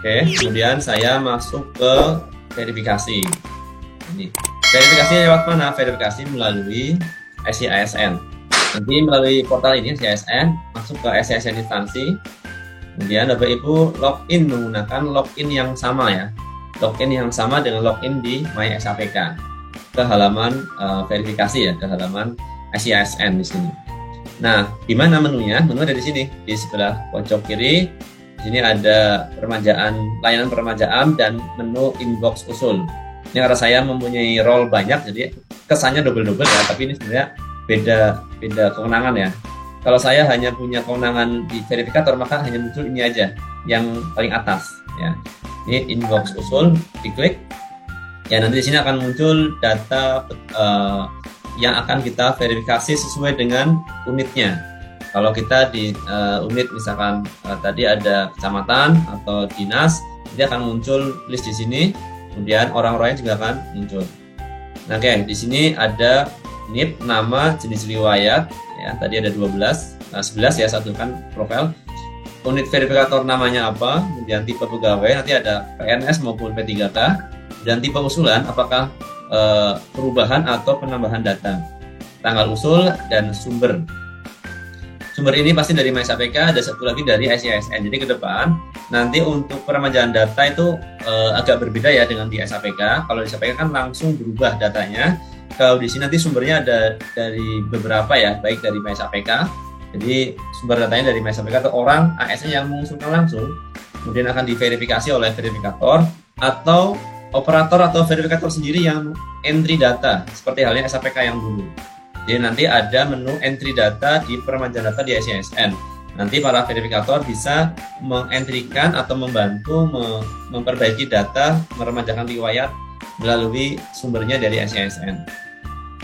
Oke, kemudian saya masuk ke verifikasi. Ini verifikasi lewat mana? Verifikasi melalui SIASN. Nanti melalui portal ini SIASN masuk ke SIASN instansi. Kemudian Bapak Ibu login menggunakan login yang sama ya. Login yang sama dengan login di MySAPK. Ke halaman verifikasi ya, ke halaman SIASN di sini. Nah, di mana menunya? Menu ada di sini, di sebelah pojok kiri. Di sini ada peremajaan, layanan peremajaan dan menu inbox usul. Ini karena saya mempunyai role banyak, jadi kesannya double-double ya, tapi ini sebenarnya beda kewenangan ya. Kalau saya hanya punya kewenangan di verifikator, maka hanya muncul ini aja, yang paling atas ya. Ini inbox usul, diklik. Ya, nanti di sini akan muncul data yang akan kita verifikasi sesuai dengan unitnya. Kalau kita di unit misalkan tadi ada kecamatan atau dinas, dia akan muncul list di sini. Kemudian orang-orangnya juga akan muncul. Nah, oke, di sini ada NIP, nama, jenis riwayat. Ya, tadi ada 12, 11 ya, satu kan profil. Unit verifikator namanya apa, kemudian tipe pegawai, nanti ada PNS maupun P3K, dan tipe usulan apakah perubahan atau penambahan data, tanggal usul, dan sumber. Sumber ini pasti dari MySAPK, ada satu lagi dari SIASN. Jadi ke depan nanti untuk peremajaan data itu agak berbeda ya dengan di SAPK. Kalau di SAPK kan langsung berubah datanya. Kalau di sini nanti sumbernya ada dari beberapa ya, baik dari MySAPK. Jadi sumber datanya dari MySAPK atau orang ASN yang mengusulkan langsung, kemudian akan diverifikasi oleh verifikator atau operator atau verifikator sendiri yang entry data, seperti halnya SAPK yang dulu. Jadi nanti ada menu entry data di peremajaan data di SIASN. Nanti para verifikator bisa mengentrikan atau membantu memperbaiki data, meremajakan riwayat melalui sumbernya dari SIASN.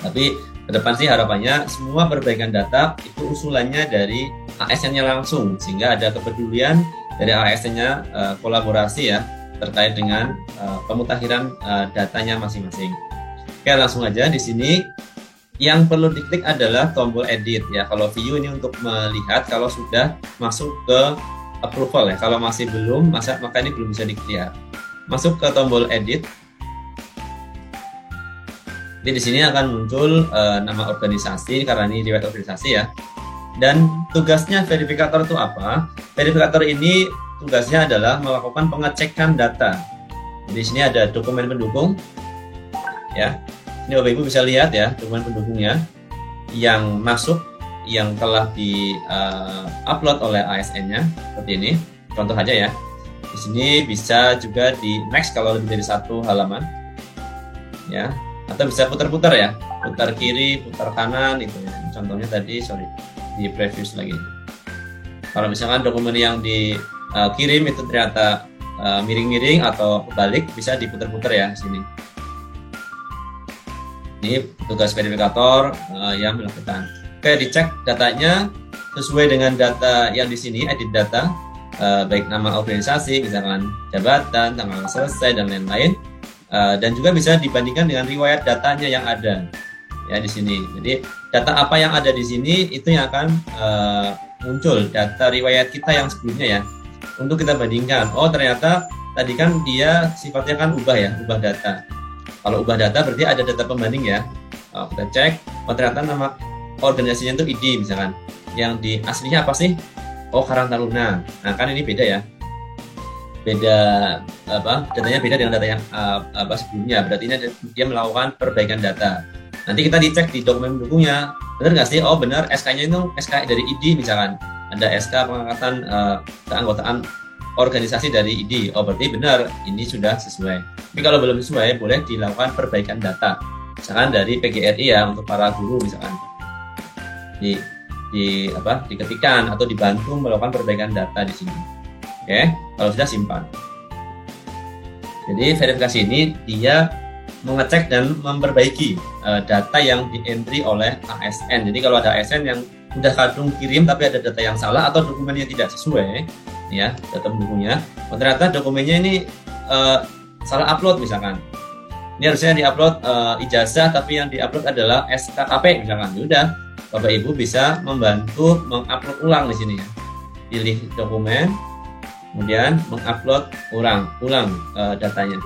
Tapi ke depan sih harapannya semua perbaikan data itu usulannya dari ASN-nya langsung, sehingga ada kepedulian dari ASN-nya, kolaborasi ya terkait dengan pemutakhiran datanya masing-masing. Oke, langsung aja di sini. Yang perlu diklik adalah tombol edit ya. Kalau view ini untuk melihat kalau sudah masuk ke approval ya. Kalau masih belum, maka ini belum bisa dilihat. Masuk ke tombol edit. Jadi di sini akan muncul nama organisasi karena ini riwayat organisasi ya. Dan tugasnya verifikator itu apa? Verifikator ini tugasnya adalah melakukan pengecekan data. Di sini ada dokumen pendukung ya. Ini Bapak Ibu bisa lihat ya dokumen pendukungnya yang masuk, yang telah di upload oleh ASN-nya seperti ini. Contoh aja ya. Di sini bisa juga di next kalau lebih dari satu halaman, ya. Atau bisa putar-putar ya, putar kiri, putar kanan itu ya. Contohnya tadi, di preview lagi. Kalau misalkan dokumen yang dikirim itu ternyata miring-miring atau kebalik, bisa diputar-putar ya sini. Ini tugas verifikator yang melakukan. Oke, dicek datanya sesuai dengan data yang di sini, edit data, baik nama organisasi, misalkan jabatan, tanggal selesai dan lain-lain, dan juga bisa dibandingkan dengan riwayat datanya yang ada ya di sini. Jadi data apa yang ada di sini itu yang akan muncul data riwayat kita yang sebelumnya ya. Untuk kita bandingkan, oh ternyata tadi kan dia sifatnya kan ubah data. Kalau ubah data berarti ada data pembanding ya. Kita cek, oh ternyata nama organisasinya itu ID misalkan. Yang di aslinya apa sih? Oh, Karang Taruna. Nah kan ini beda ya. Beda datanya beda dengan data yang sebelumnya. Berarti ini dia melakukan perbaikan data. Nanti kita dicek di dokumen pendukungnya. Benar nggak sih? Oh benar, SK-nya itu SK dari ID misalkan. Ada SK pengangkatan keanggotaan organisasi dari ID. Oh berarti benar, ini sudah sesuai. Tapi kalau belum sesuai, boleh dilakukan perbaikan data. Misalkan dari PGRI ya, untuk para guru misalkan. Diketikkan atau dibantu melakukan perbaikan data di sini. Oke, kalau sudah simpan. Jadi verifikasi ini dia mengecek dan memperbaiki data yang di-entry oleh ASN. Jadi kalau ada ASN yang sudah kadung kirim tapi ada data yang salah atau dokumennya tidak sesuai, ya data pendukungnya, ternyata dokumennya ini salah upload misalkan. Ini harusnya diupload ijazah tapi yang diupload adalah SKKP misalkan. Udah, Bapak Ibu bisa membantu mengupload ulang di sini ya. Pilih dokumen, kemudian mengupload ulang datanya.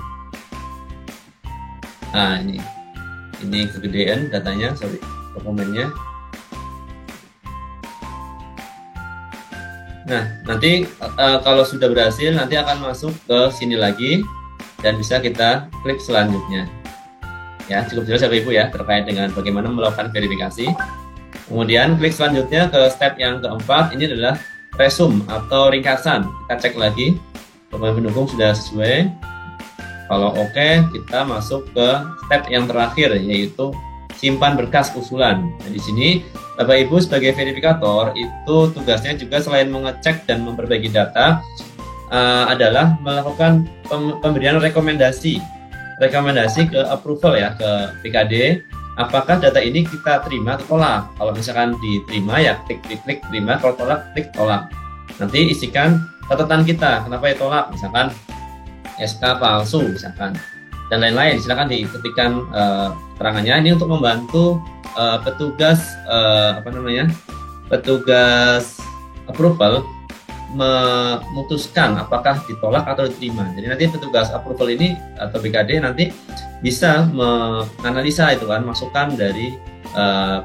Nah, ini kegedean datanya, sorry, dokumennya. Nah, nanti kalau sudah berhasil, nanti akan masuk ke sini lagi dan bisa kita klik selanjutnya. Ya, cukup jelas Bapak Ibu ya terkait dengan bagaimana melakukan verifikasi. Kemudian klik selanjutnya ke step yang keempat, ini adalah resume atau ringkasan. Kita cek lagi dokumen pendukung sudah sesuai. Kalau oke, kita masuk ke step yang terakhir, yaitu simpan berkas usulan. Nah, di sini Bapak Ibu sebagai verifikator itu tugasnya juga selain mengecek dan memperbaiki data adalah melakukan pemberian rekomendasi ke approval ya, ke BKD. Apakah data ini kita terima atau tolak? Kalau misalkan diterima ya klik terima, kalau tolak klik tolak. Nanti isikan catatan kita, kenapa ya tolak, misalkan SK palsu misalkan, dan lain-lain. Silakan diketikkan keterangannya. Ini untuk membantu petugas petugas approval memutuskan apakah ditolak atau diterima. Jadi nanti petugas approval ini atau BKD nanti bisa menganalisa itu kan masukan dari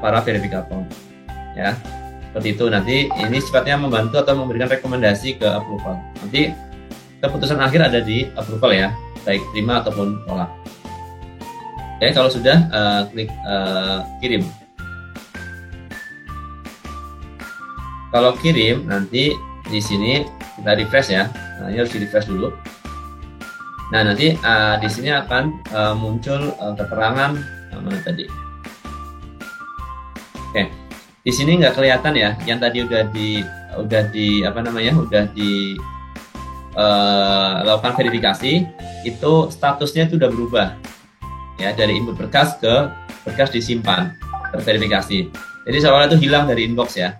para verifikator. Ya, seperti itu. Nanti ini sifatnya membantu atau memberikan rekomendasi ke approval. Nanti keputusan akhir ada di approval ya, baik terima ataupun tolak. Oke, kalau sudah klik kirim. Kalau kirim nanti di sini kita refresh ya. Nah, ini harus di refresh dulu. Nah, nanti di sini akan muncul keterangan mana tadi. Oke, di sini nggak kelihatan ya. Yang tadi udah lakukan verifikasi, itu statusnya itu udah berubah ya, dari input berkas ke berkas disimpan terverifikasi. Jadi seolah itu hilang dari inbox ya,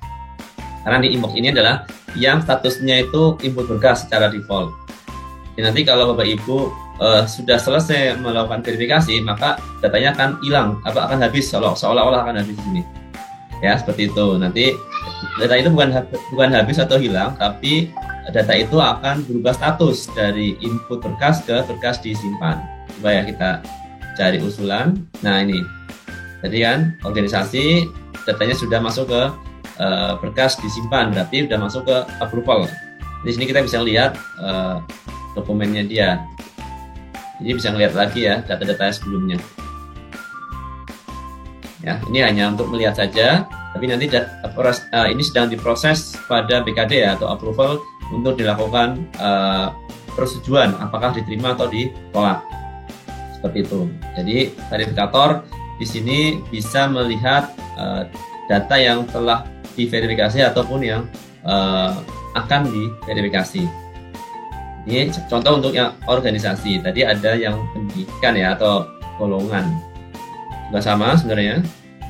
karena di inbox ini adalah yang statusnya itu input berkas secara default. Jadi nanti kalau Bapak Ibu sudah selesai melakukan verifikasi, maka datanya akan hilang, akan habis, seolah-olah akan habis di sini ya, seperti itu. Nanti data itu bukan habis atau hilang, tapi data itu akan berubah status dari input berkas ke berkas disimpan. Coba ya kita cari usulan. Nah, ini jadi kan organisasi datanya sudah masuk ke berkas disimpan, berarti sudah masuk ke approval. Di sini kita bisa lihat dokumennya dia. Jadi bisa ngelihat lagi ya data-data sebelumnya. Ya, ini hanya untuk melihat saja, tapi nanti ini sedang diproses pada BKD ya, atau approval untuk dilakukan persetujuan apakah diterima atau ditolak. Seperti itu. Jadi verifikator di sini bisa melihat data yang telah diverifikasi ataupun yang akan diverifikasi. Ini contoh untuk yang organisasi. Tadi ada yang pendidikan ya, atau golongan. Juga sama sebenarnya.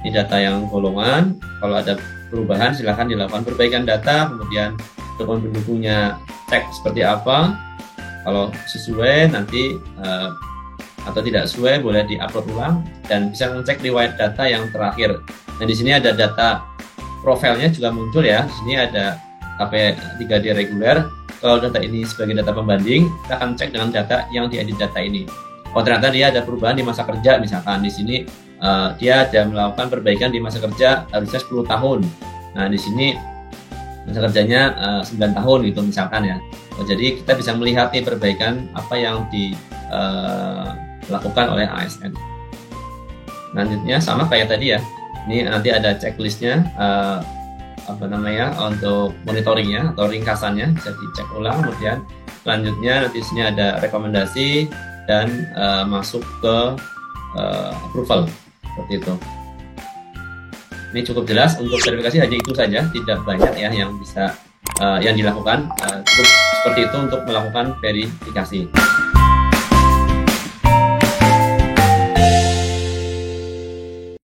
Ini data yang golongan. Kalau ada perubahan silahkan dilakukan perbaikan data, kemudian dokumen pendukungnya cek seperti apa. Kalau sesuai nanti atau tidak sesuai boleh diupload ulang dan bisa ngecek riwayat data yang terakhir. Nah, di sini ada data profilnya juga muncul ya. Di sini ada KP3D reguler. Kalau data ini sebagai data pembanding, kita akan cek dengan data yang diedit data ini. Oh, ternyata dia ada perubahan di masa kerja, misalkan di sini dia ada melakukan perbaikan di masa kerja harusnya 10 tahun. Nah, di sini masa kerjanya 9 tahun gitu misalkan ya. Jadi kita bisa melihat nih perbaikan apa yang dilakukan oleh ASN. Selanjutnya sama kayak tadi ya. Ini nanti ada checklistnya untuk monitoringnya atau ringkasannya bisa dicek ulang. Kemudian selanjutnya nanti di sini ada rekomendasi dan masuk ke approval seperti itu. Ini cukup jelas untuk verifikasi, hanya itu saja, tidak banyak ya yang bisa yang dilakukan. Cukup seperti itu untuk melakukan verifikasi.